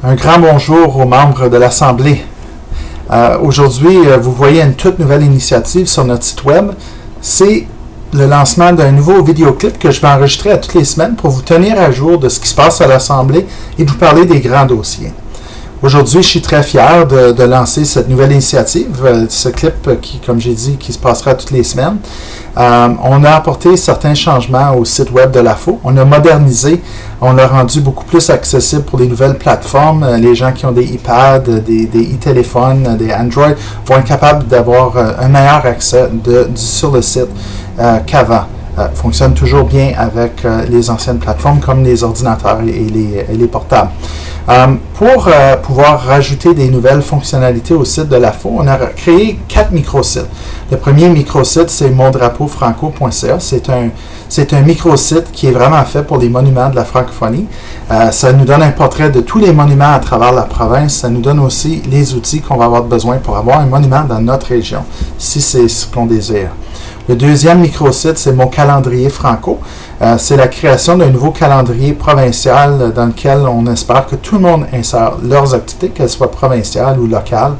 Un grand bonjour aux membres de l'Assemblée. Aujourd'hui, vous voyez une toute nouvelle initiative sur notre site web. C'est le lancement d'un nouveau vidéoclip que je vais enregistrer à toutes les semaines pour vous tenir à jour de ce qui se passe à l'Assemblée et de vous parler des grands dossiers. Aujourd'hui, je suis très fier de lancer cette nouvelle initiative, ce clip qui, comme j'ai dit, qui se passera toutes les semaines. On a apporté certains changements au site web de l'AFO. On a modernisé, on l'a rendu beaucoup plus accessible pour les nouvelles plateformes. Les gens qui ont des iPads, des e-téléphones, des Android vont être capables d'avoir un meilleur accès sur le site qu'avant. Fonctionne toujours bien avec les anciennes plateformes comme les ordinateurs et les portables. Pour pouvoir rajouter des nouvelles fonctionnalités au site de l'AFO, on a créé 4 microsites. Le premier microsite, c'est mondrapeaufranco.ca. C'est un microsite qui est vraiment fait pour les monuments de la francophonie. Ça nous donne un portrait de tous les monuments à travers la province. Ça nous donne aussi les outils qu'on va avoir besoin pour avoir un monument dans notre région, si c'est ce qu'on désire. Le deuxième microsite, c'est mon calendrier franco. C'est la création d'un nouveau calendrier provincial dans lequel on espère que tout le monde insère leurs activités, qu'elles soient provinciales ou locales,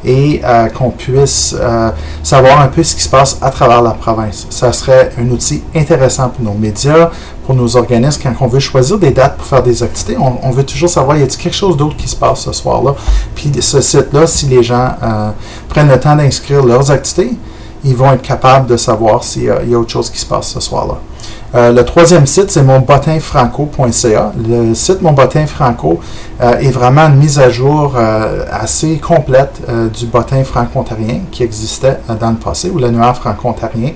et qu'on puisse savoir un peu ce qui se passe à travers la province. Ça serait un outil intéressant pour nos médias, pour nos organismes, quand on veut choisir des dates pour faire des activités. On veut toujours savoir, y a-t-il quelque chose d'autre qui se passe ce soir-là? Puis ce site-là, si les gens prennent le temps d'inscrire leurs activités, ils vont être capables de savoir s'il y a autre chose qui se passe ce soir-là. Le troisième site, c'est monbottinfranco.ca. Le site Mon Bottin Franco est vraiment une mise à jour assez complète du bottin franco-ontarien qui existait dans le passé, ou l'annuaire franco-ontarien.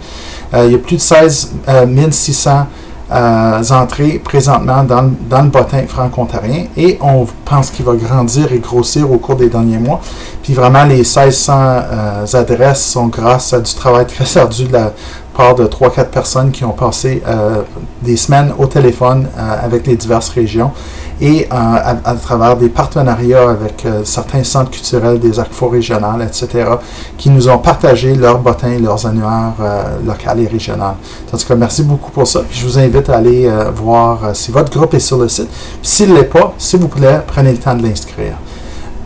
Il y a plus de 16 600 entrées présentement dans le bottin franco-ontarien, et on pense qu'il va grandir et grossir au cours des derniers mois. Puis vraiment, les 1600 adresses sont grâce à du travail très ardu de la part de 3-4 personnes qui ont passé des semaines au téléphone avec les diverses régions et à travers des partenariats avec certains centres culturels des ACFO régionales, etc., qui nous ont partagé leurs bottins, leurs annuaires locaux et régionaux. En tout cas, merci beaucoup pour ça. Puis je vous invite à aller voir si votre groupe est sur le site. Puis s'il ne l'est pas, s'il vous plaît, prenez le temps de l'inscrire.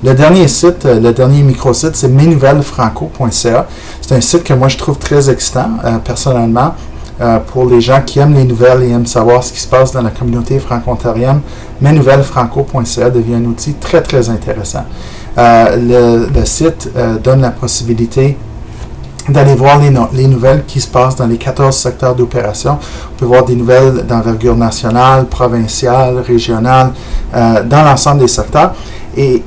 Le dernier site, le dernier microsite, c'est mesnouvellesfranco.ca. C'est un site que moi je trouve très excitant, personnellement, pour les gens qui aiment les nouvelles et aiment savoir ce qui se passe dans la communauté franco-ontarienne. Mesnouvellesfranco.ca devient un outil très, très intéressant. Le site donne la possibilité d'aller voir les nouvelles qui se passent dans les 14 secteurs d'opération. On peut voir des nouvelles d'envergure nationale, provinciale, régionale, dans l'ensemble des secteurs. Et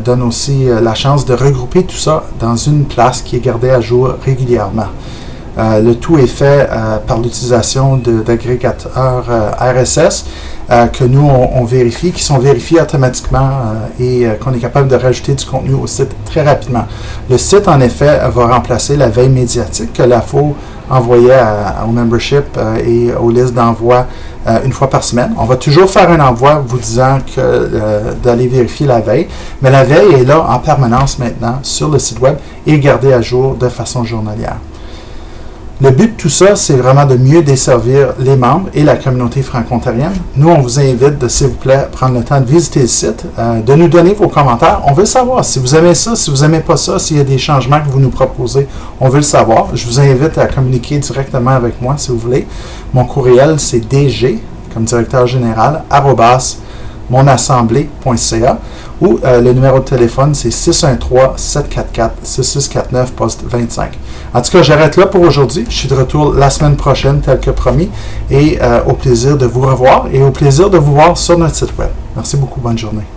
donne aussi la chance de regrouper tout ça dans une place qui est gardée à jour régulièrement. Le tout est fait par l'utilisation d'agrégateurs RSS que nous, on vérifie, qui sont vérifiés automatiquement et qu'on est capable de rajouter du contenu au site très rapidement. Le site, en effet, va remplacer la veille médiatique que l'AFO envoyait au membership et aux listes d'envoi une fois par semaine. On va toujours faire un envoi vous disant d'aller vérifier la veille, mais la veille est là en permanence maintenant sur le site web et gardée à jour de façon journalière. Le but de tout ça, c'est vraiment de mieux desservir les membres et la communauté franco-ontarienne. Nous, on vous invite de, s'il vous plaît, prendre le temps de visiter le site, de nous donner vos commentaires. On veut savoir si vous aimez ça, si vous n'aimez pas ça, s'il y a des changements que vous nous proposez. On veut le savoir. Je vous invite à communiquer directement avec moi, si vous voulez. Mon courriel, c'est dg, comme directeur général, @monassemblée.ca, ou le numéro de téléphone, c'est 613-744-6649, poste 25. En tout cas, j'arrête là pour aujourd'hui. Je suis de retour la semaine prochaine, tel que promis, et au plaisir de vous revoir et au plaisir de vous voir sur notre site web. Merci beaucoup. Bonne journée.